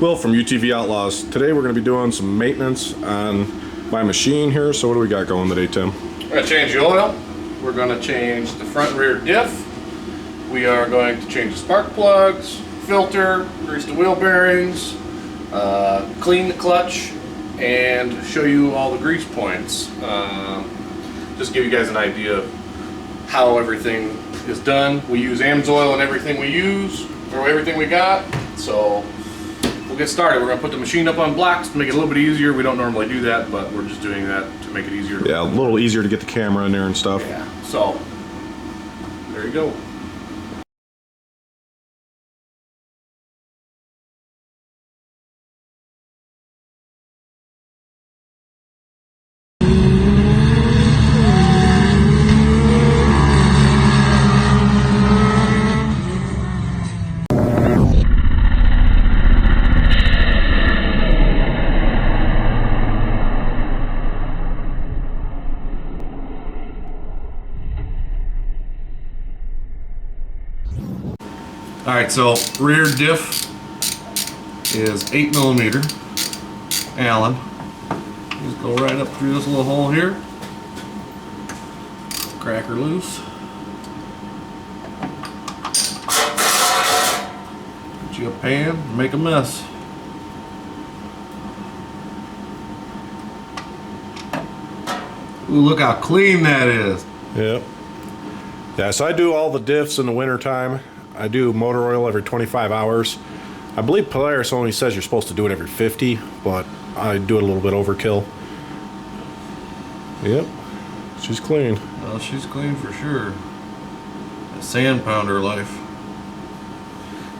Will from UTV Outlaws. Today we're going to be doing some maintenance on my machine here. So what do we got going today, Tim? We're going to change the oil. We're going to change the front and rear diff. We are going to change the spark plugs, filter, grease the wheel bearings, clean the clutch, and show you all the grease points. Just give you guys an idea of how everything is done. We use AMSOIL in everything we use, or everything we got. So we'll get started. We're going to put the machine up on blocks to make it a little bit easier. We don't normally do that, but we're just doing that to make it easier. Yeah, a little easier to get the camera in there and stuff. Yeah, so there you go. Alright, so rear diff is 8mm Allen. Just go right up through this little hole here. Crack her loose. Get you a pan, make a mess. Ooh, look how clean that is. Yep. Yeah, so I do all the diffs in the winter time. I do motor oil every 25 hours. I believe Polaris only says you're supposed to do it every 50, but I do it a little bit overkill. Yep, she's clean. Well, she's clean for sure. A sand pounder life.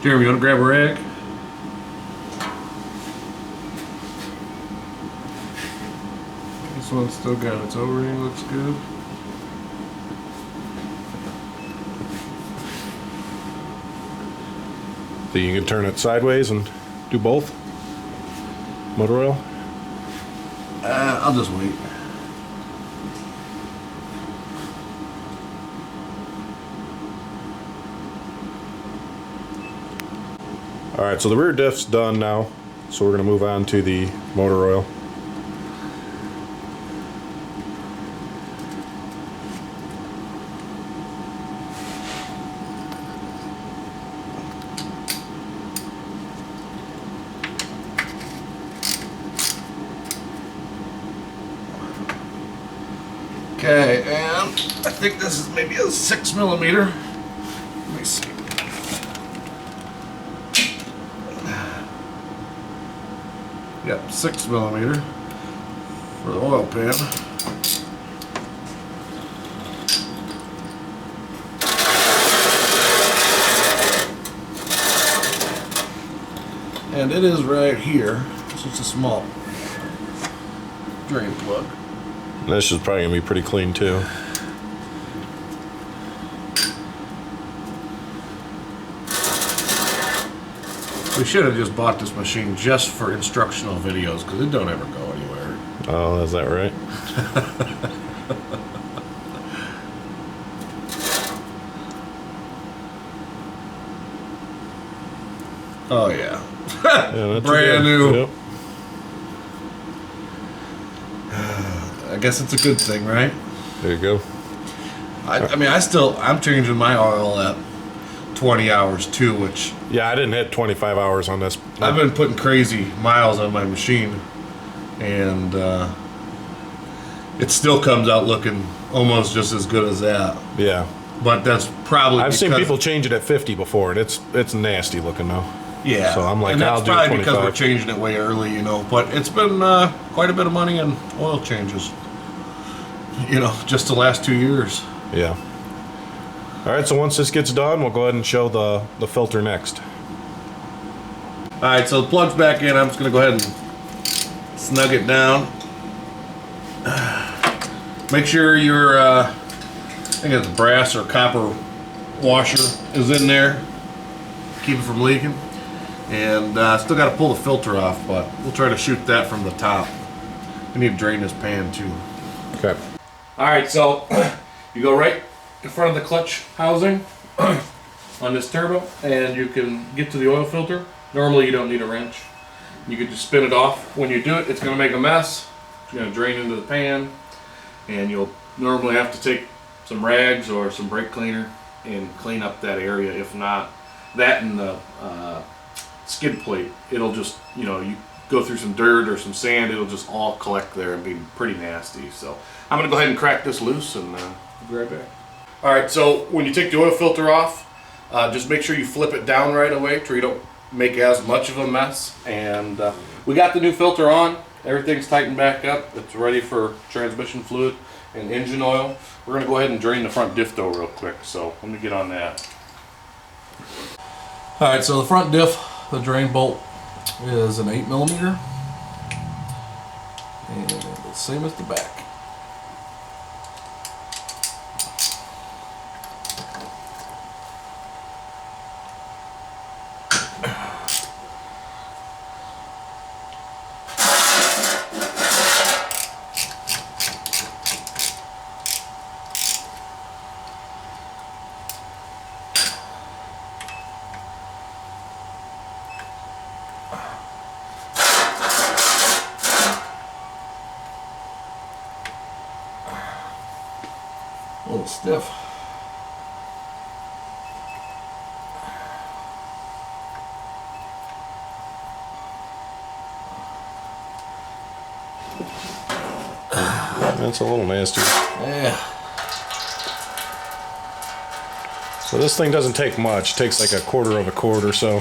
Jeremy, you want to grab a rag? This one's still got its O-ring, looks good. So you can turn it sideways and do both? Motor oil? I'll just wait. Alright, so the rear diff's done now. So we're going to move on to the motor oil. Okay, and I think this is maybe a 6mm. Let me see. Yep, 6mm for the oil pan. And it is right here. It's just a small drain plug. This is probably going to be pretty clean too. We should have just bought this machine just for instructional videos because it don't ever go anywhere. Oh, is that right? Oh yeah. Yeah, brand new. Yep. I guess it's a good thing, right? There you go. I mean, I'm changing my oil at 20 hours too, which... Yeah, I didn't hit 25 hours on this. I've been putting crazy miles on my machine, and it still comes out looking almost just as good as that. Yeah. But that's probably I've seen people change it at 50 before, and it's nasty looking though. Yeah. So I'm like, and I'll that's do probably 25. because we're changing it way early, you know. But it's been quite a bit of money in oil changes. You know, just the last 2 years. Yeah. All right, so once this gets done, we'll go ahead and show the filter next. All right, so the plug's back in. I'm just going to go ahead and snug it down. Make sure your, I think it's brass or copper washer is in there. Keep it from leaking. And still got to pull the filter off, but we'll try to shoot that from the top. We need to drain this pan too. Okay. All right, so you go right in front of the clutch housing on this turbo, and you can get to the oil filter. Normally you don't need a wrench. You could just spin it off. When you do it, it's going to make a mess. It's going to drain into the pan, and you'll normally have to take some rags or some brake cleaner and clean up that area. If not, that and the skid plate, it'll just, you know, you go through some dirt or some sand, it'll just all collect there and be pretty nasty. So I'm going to go ahead and crack this loose and be right back. All right, so when you take the oil filter off, just make sure you flip it down right away so you don't make as much of a mess. And we got the new filter on. Everything's tightened back up. It's ready for transmission fluid and engine oil. We're going to go ahead and drain the front diff though real quick, so let me get on that. All right, so the front diff, the drain bolt is an 8mm, and the same as the back. A little stiff. That's a little nasty. Yeah. So this thing doesn't take much. It takes like a quarter of a quart or so.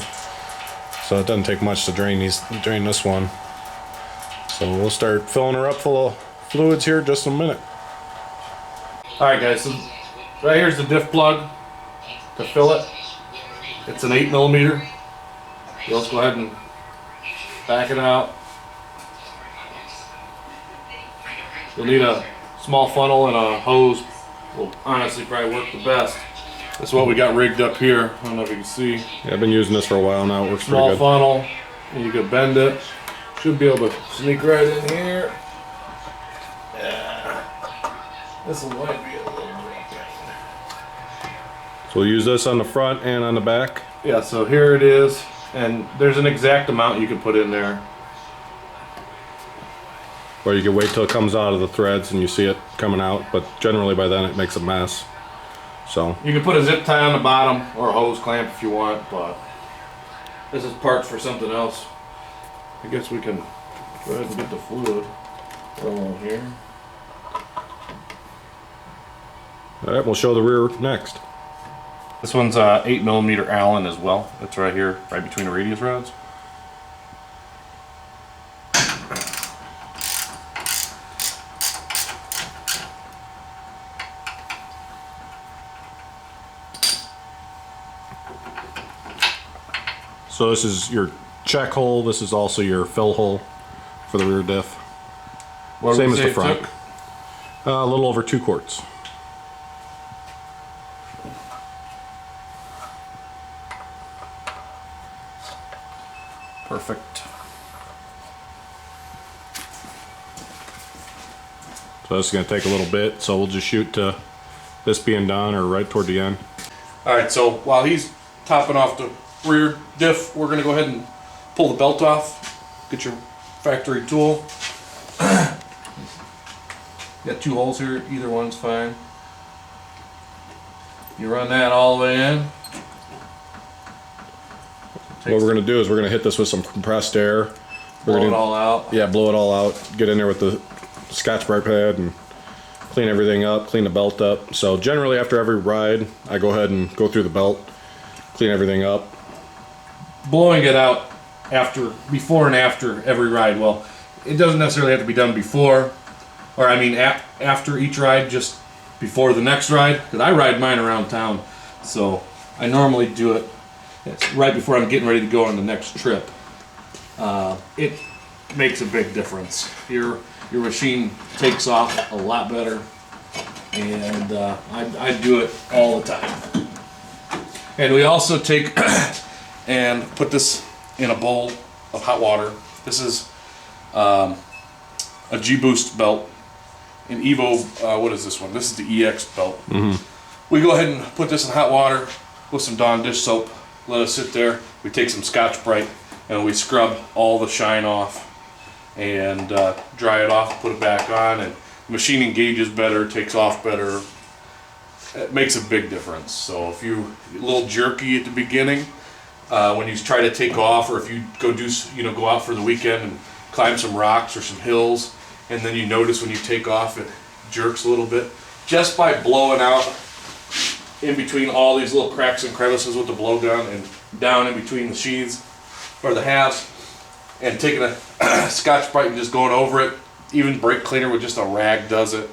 So it doesn't take much to drain this one. So we'll start filling her up full of fluids here in just a minute. Alright guys, so right here's the diff plug to fill it. It's an 8mm. So let's go ahead and back it out. You'll need a small funnel and a hose. Will honestly probably work the best. That's what we got rigged up here. I don't know if you can see. Yeah, I've been using this for a while now. It works pretty Small good. funnel, and you can bend it. Should be able to sneak right in here. Yeah. This one might be a little bit. So we'll use this on the front and on the back. Yeah, so here it is, and there's an exact amount you can put in there. Or you can wait till it comes out of the threads and you see it coming out, but generally by then it makes a mess. So You can put a zip tie on the bottom or a hose clamp if you want, but this is parts for something else. I guess we can go ahead and get the fluid rolling here. alright, we'll show the rear next. This one's 8mm Allen as well. It's right here, right between the radius rods. So this is your check hole. This is also your fill hole for the rear diff. What Same would as you the say it front. took? A little over 2 quarts. Perfect. So this is going to take a little bit, so we'll just shoot to this being done or right toward the end. Alright, so while he's topping off the rear diff, we're going to go ahead and pull the belt off. Get your factory tool. Got 2 holes here, either one's fine. You run that all the way in. What we're going to do is we're going to hit this with some compressed air. Blow it all out. Yeah, blow it all out. Get in there with the Scotch-Brite pad and clean everything up, clean the belt up. So generally after every ride, I go ahead and go through the belt, clean everything up. Blowing it out before and after every ride. Well, it doesn't necessarily have to be done before, or I mean after each ride, just before the next ride. Because I ride mine around town, so I normally do it right before I'm getting ready to go on the next trip. It makes a big difference. Your machine takes off a lot better, and I do it all the time. And we also take and put this in a bowl of hot water. This is a G-Boost belt. An Evo, what is this one? This is the EX belt. We go ahead and put this in hot water with some Dawn dish soap. Let it sit there. We take some Scotch-Brite and we scrub all the shine off and dry it off, put it back on, and the machine engages better, takes off better. It makes a big difference. So if you're a little jerky at the beginning, when you try to take off, or if you go out for the weekend and climb some rocks or some hills, and then you notice when you take off it jerks a little bit, just by blowing out in between all these little cracks and crevices with the blowgun and down in between the sheaths or the halves, and taking a Scotch-Brite and just going over it, even brake cleaner with just a rag does it.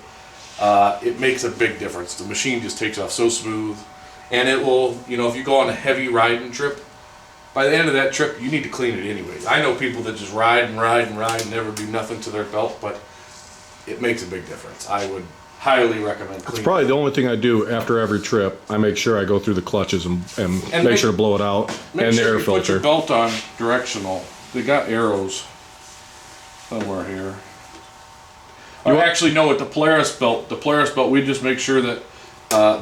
It makes a big difference. The machine just takes off so smooth, and it will, if you go on a heavy riding trip, by the end of that trip, you need to clean it anyways. I know people that just ride and ride and ride and never do nothing to their belt, but it makes a big difference. I would highly recommend cleaning. It's probably the only thing I do after every trip. I make sure I go through the clutches and make sure to blow it out, and the air filter. Put your belt on directional. They got arrows somewhere here. Actually, no, with the Polaris belt, we just make sure that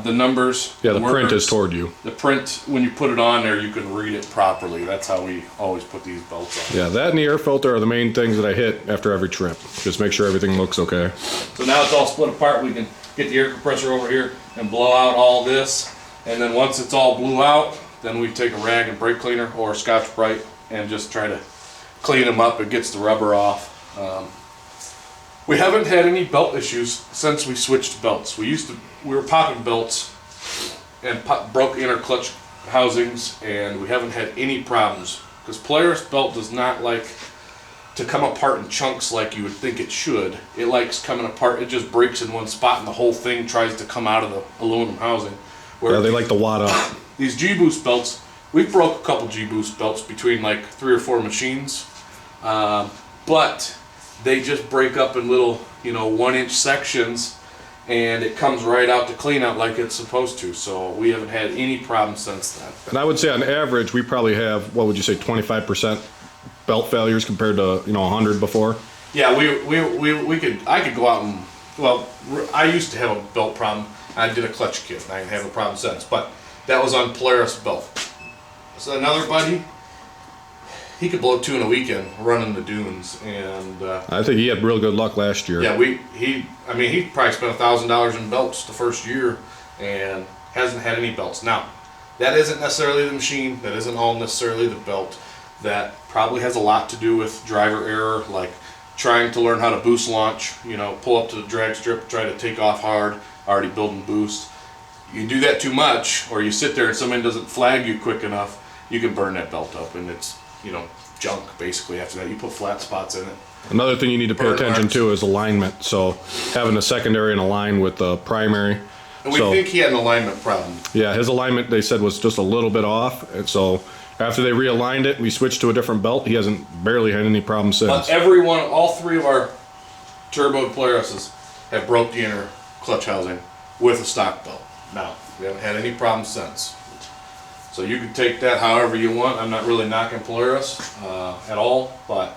the numbers... Yeah, the print is toward you. The print, when you put it on there, you can read it properly. That's how we always put these belts on. Yeah, that and the air filter are the main things that I hit after every trip. Just make sure everything looks okay. So now it's all split apart. We can get the air compressor over here and blow out all this. And then once it's all blew out, then we take a rag and brake cleaner or Scotch-Brite and just try to clean them up. It gets the rubber off. We haven't had any belt issues since we switched belts. We were popping belts and broke inner clutch housings, and we haven't had any problems because Polaris belt does not like to come apart in chunks like you would think it should. It likes coming apart. It just breaks in one spot, and the whole thing tries to come out of the aluminum housing. Yeah, they like to wad up. These G-Boost belts, we broke a couple G-Boost belts between like 3 or 4 machines, but they just break up in little, 1-inch sections, and it comes right out to clean out like it's supposed to. So we haven't had any problems since then. And I would say on average, we probably have, what would you say, 25% belt failures compared to 100 before? Yeah, I could go out and, I used to have a belt problem. I did a clutch kit, and I didn't have a problem since, but that was on Polaris belt. So another buddy, he could blow 2 in a weekend running the dunes, and I think he had real good luck last year. Yeah, he probably spent $1,000 in belts the first year and hasn't had any belts. Now, that isn't necessarily the machine, that isn't all necessarily the belt. That probably has a lot to do with driver error, like trying to learn how to boost launch, pull up to the drag strip, try to take off hard, already building boost. You do that too much, or you sit there and somebody doesn't flag you quick enough, you can burn that belt up, and it's junk basically after that. You put flat spots in it. Another thing you need to pay attention to is alignment. So having the secondary and align with the primary. And we think he had an alignment problem. Yeah, his alignment, they said, was just a little bit off. And so after they realigned it, we switched to a different belt. He hasn't barely had any problems since. All 3 of our turbo Polarises have broke the inner clutch housing with a stock belt. Now, we haven't had any problems since. So you can take that however you want. I'm not really knocking Polaris at all, but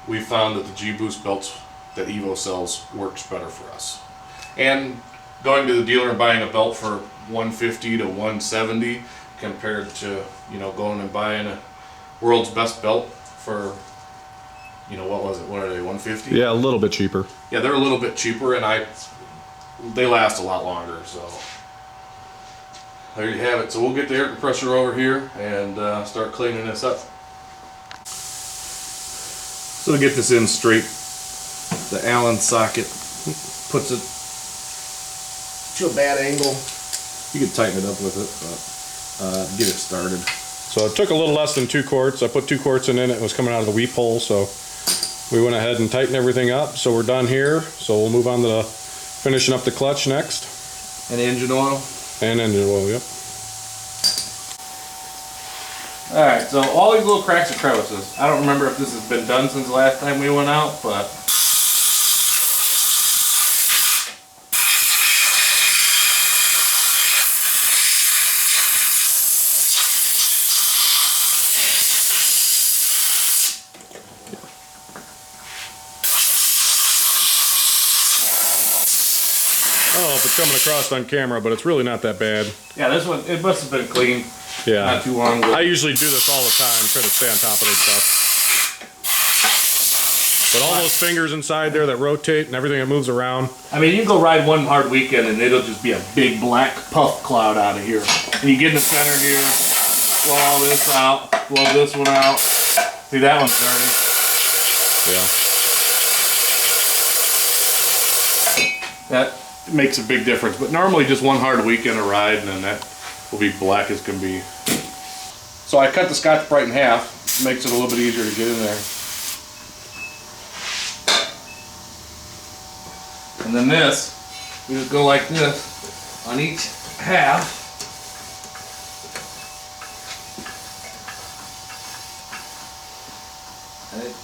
we found that the G-Boost belts that Evo sells works better for us. And going to the dealer and buying a belt for $150 to $170 compared to going and buying a world's best belt for what was it? What are they? $150? Yeah, a little bit cheaper. Yeah, they're a little bit cheaper, and they last a lot longer. So there you have it. So we'll get the air compressor over here and start cleaning this up. So to get this in straight, the Allen socket puts it to a bad angle. You can tighten it up with it, but get it started. So it took a little less than 2 quarts. I put 2 quarts in it. It was coming out of the weep hole, so we went ahead and tightened everything up. So we're done here. So we'll move on to finishing up the clutch next. And engine oil. And engine oil, yep. Alright, so all these little cracks and crevices. I don't remember if this has been done since the last time we went out, but I don't know if it's coming across on camera, but it's really not that bad. yeah, this one, it must have been clean Yeah. not too long ago. I usually do this all the time, try to stay on top of this stuff. But all those fingers inside there that rotate and everything that moves around. I mean, you can go ride one hard weekend and it'll just be a big black puff cloud out of here. And you get in the center here, blow all this out, blow this one out. See, that one's dirty. Yeah. That makes a big difference. But normally just one hard weekend of ride and then that will be black as can be. So I cut the Scotch-Brite in half. Makes it a little bit easier to get in there. And then this, we just go like this on each half. And it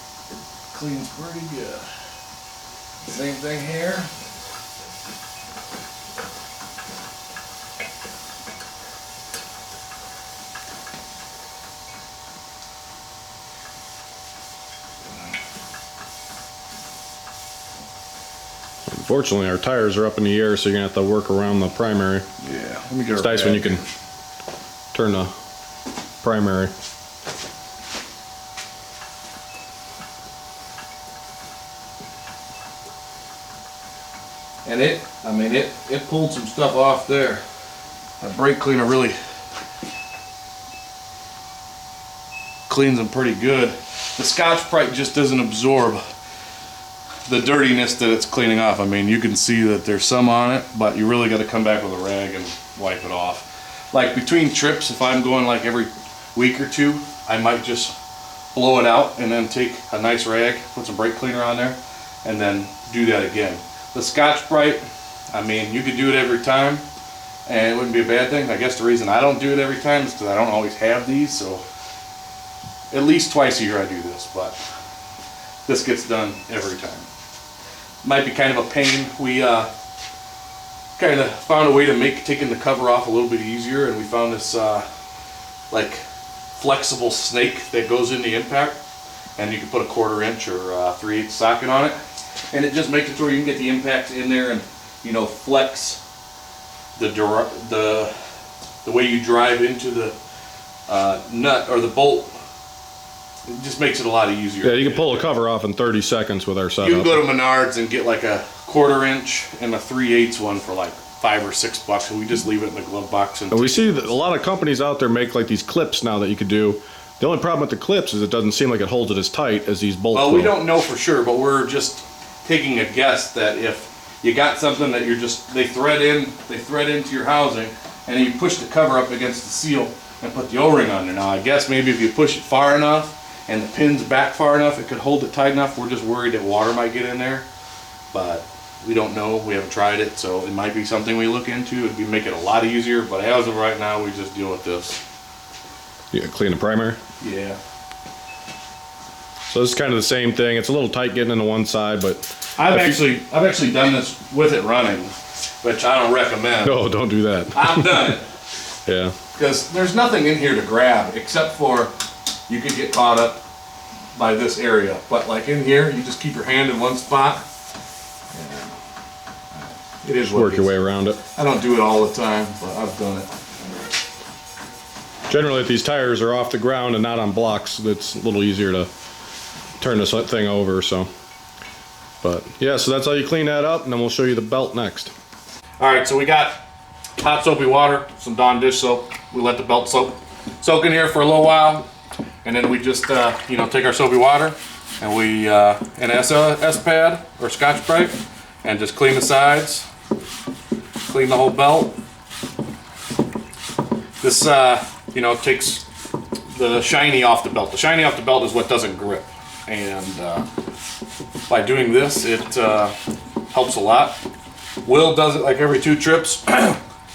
cleans pretty good. Same thing here. Unfortunately, our tires are up in the air, so you're gonna have to work around the primary. Yeah, let me get It's nice when you can turn the primary. And it pulled some stuff off there. That brake cleaner really cleans them pretty good. The Scotch-Brite just doesn't absorb the dirtiness that it's cleaning off. I mean, you can see that there's some on it, but you really got to come back with a rag and wipe it off. Like between trips, if I'm going like every week or two, I might just blow it out and then take a nice rag, put some brake cleaner on there, and then do that again. The Scotch-Brite, I mean, you could do it every time and it wouldn't be a bad thing. I guess the reason I don't do it every time is because I don't always have these, so at least twice a year I do this, but this gets done every time. Might be kind of a pain. We kind of found a way to make taking the cover off a little bit easier, and we found this like flexible snake that goes in the impact, and you can put a 1/4 inch or 3/8 socket on it, and it just makes it so you can get the impact in there and, you know, flex the way you drive into the nut or the bolt. It just makes it a lot easier. Yeah, you can pull a cover off in 30 seconds with our setup. You can go to Menards and get like a 1/4 inch and a 3/8 one for like $5 or $6, and we just leave it in the glove box. And we see that a lot of companies out there make like these clips now that you could do. The only problem with the clips is it doesn't seem like it holds it as tight as these bolts. Well, we don't know for sure, but we're just taking a guess that if you got something that you're just they thread into your housing, and then you push the cover up against the seal and put the O-ring on there. Now, I guess maybe if you push it far enough and the pin's back far enough, it could hold it tight enough. We're just worried that water might get in there, but we don't know. We haven't tried it, so it might be something we look into. It'd be make it a lot easier, but as of right now, we just deal with this. Yeah, clean the primary. Yeah. So this is kind of the same thing. It's a little tight getting into one side, but I've actually done this with it running, which I don't recommend. no, don't do that. I've done it. Yeah. Because there's nothing in here to grab except for you could get caught up by this area. But like in here, you just keep your hand in one spot. And it is what Work your way around it. I don't do it all the time, but I've done it. Generally, if these tires are off the ground and not on blocks, it's a little easier to turn this thing over. So, but yeah, so that's how you clean that up, and then we'll show you the belt next. All right, so we got hot soapy water, some Dawn dish soap. We let the belt soak in here for a little while, and then we just take our soapy water and we an S pad or Scotch-Brite and just clean the sides, clean the whole belt. This takes the shiny off the belt. The shiny off the belt is what doesn't grip, and by doing this, it helps a lot. Will does it like every 2 trips.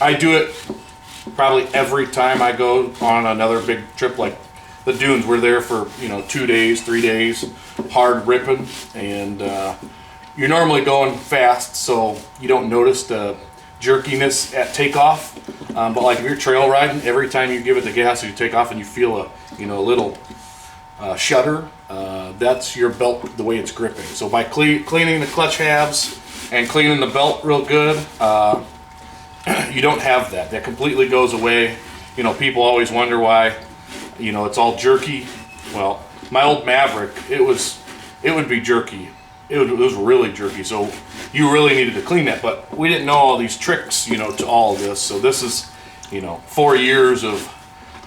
I do it probably every time I go on another big trip, like the dunes. We're there for 2 days, 3 days, hard ripping, and you're normally going fast, so you don't notice the jerkiness at takeoff. But like if you're trail riding, every time you give it the gas or you take off and you feel a little shudder, that's your belt, the way it's gripping. So by cleaning the clutch halves and cleaning the belt real good, you don't have that. That completely goes away. People always wonder why, it's all jerky. Well, my old Maverick, it was it would be jerky. It was really jerky, so you really needed to clean that. But we didn't know all these tricks, you know, to all of this. So this is, you know, 4 years of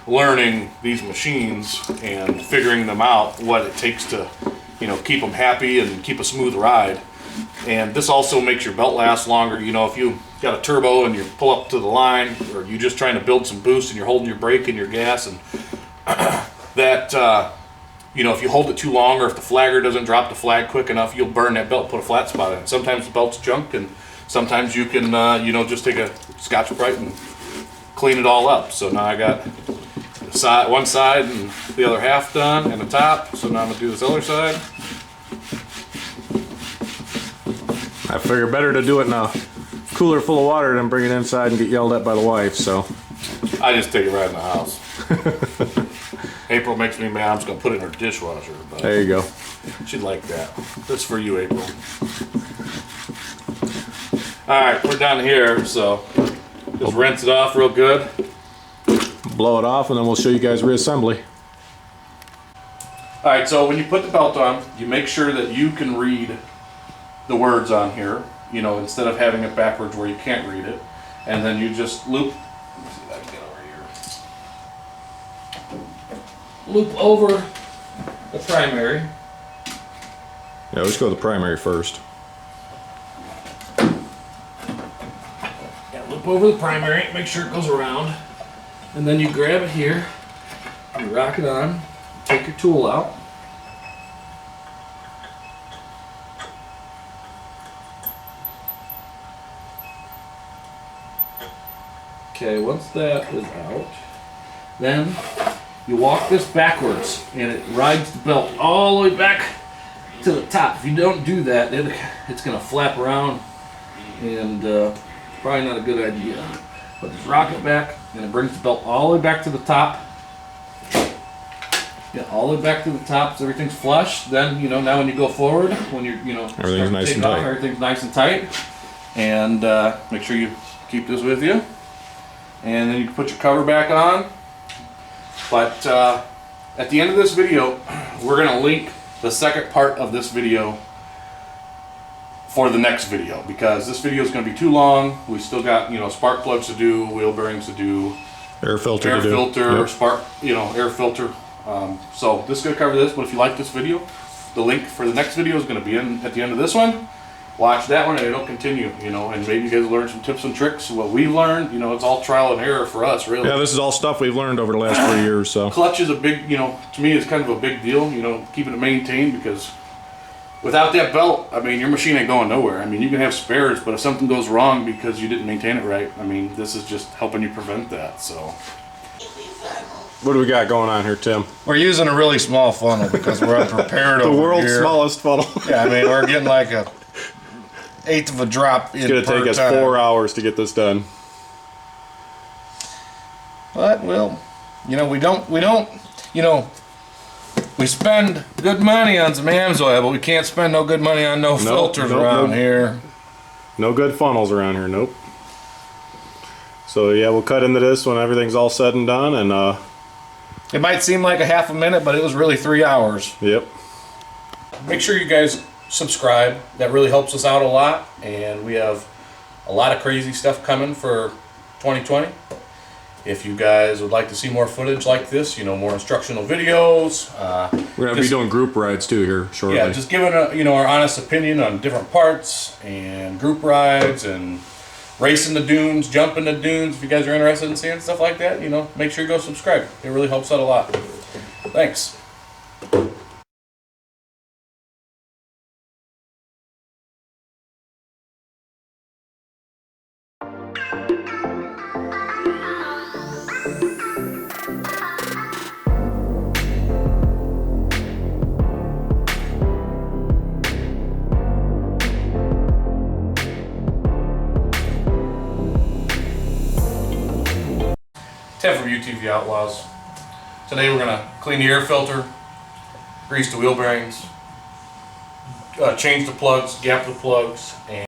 learning these machines and figuring them out, what it takes to, you know, keep them happy and keep a smooth ride. And this also makes your belt last longer. You know, if you got a turbo and you pull up to the line, or you're just trying to build some boost and you're holding your brake and your gas, and that you know, if you hold it too long, or if the flagger doesn't drop the flag quick enough, you'll burn that belt, put a flat spot in it. Sometimes the belt's junk, and sometimes you can you know, just take a Scotch-Brite and clean it all up. So now I got the side, one side and the other half done, and the top. So now I'm gonna do this other side. I figure better to do it in a cooler full of water than bring it inside and get yelled at by the wife, so. I just take it right in the house. April makes me mad. I'm just gonna put it in her dishwasher. But there you go. she'd like that. That's for you, April. All right, we're done here, so just rinse it off real good. Blow it off, and then we'll show you guys reassembly. All right, so when you put the belt on, you make sure that you can read the words on here, you know, instead of having it backwards where you can't read it. And then you just loop, let's see if I can get over here. Loop over the primary. Yeah, let's go with the primary first. Yeah, loop over the primary, make sure it goes around. And then you grab it here, you rock it on, take your tool out. Okay, once that is out, then you walk this backwards and it rides the belt all the way back to the top. If you don't do that, it's going to flap around, and probably not a good idea. But just rock it back, and it brings the belt all the way back to the top. Yeah, all the way back to the top, so everything's flush. Then, you know, now when you go forward, when you're, you know, everything's nice and tight. Everything's nice and tight. And make sure you keep this with you. And then you can put your cover back on. But at the end of this video, we're going to link the second part of this video for the next video, because this video is going to be too long. We still got, you know, spark plugs to do, wheel bearings to do, Air filter air to do. filter, Yep. spark, you know, air filter. So this is going to cover this. But if you like this video, the link for the next video is going to be in at the end of this one. Watch that one and it'll continue, you know, and maybe you guys learn some tips and tricks. What we've learned, you know, it's all trial and error for us, really. Yeah, this is all stuff we've learned over the last 4 years, so. Clutch is a big, you know, to me it's kind of a big deal, you know, keeping it maintained, because without that belt, I mean, your machine ain't going nowhere. I mean, you can have spares, but if something goes wrong because you didn't maintain it right, I mean, this is just helping you prevent that, so. What do we got going on here, Tim? We're using a really small funnel because we're unprepared The over world's here. smallest funnel. Yeah, I mean, we're getting like a eighth of a drop in It's gonna take us 4 hours to get this done. But, well, you know, we don't, you know, we spend good money on some hams oil, but we can't spend no good money on no filters around here. No good funnels around here, nope. So yeah, we'll cut into this when everything's all said and done, and It might seem like a half a minute, but it was really 3 hours. yep. Make sure you guys subscribe. That really helps us out a lot, and we have a lot of crazy stuff coming for 2020. If you guys would like to see more footage like this, you know, more instructional videos, We're gonna be doing group rides too here shortly. yeah, just giving a, you know, our honest opinion on different parts and group rides and racing the dunes, jumping the dunes. If you guys are interested in seeing stuff like that, you know, make sure you go subscribe. It really helps out a lot. Thanks. Ted from UTV Outlaws. Today we're going to clean the air filter, grease the wheel bearings, change the plugs, gap the plugs, and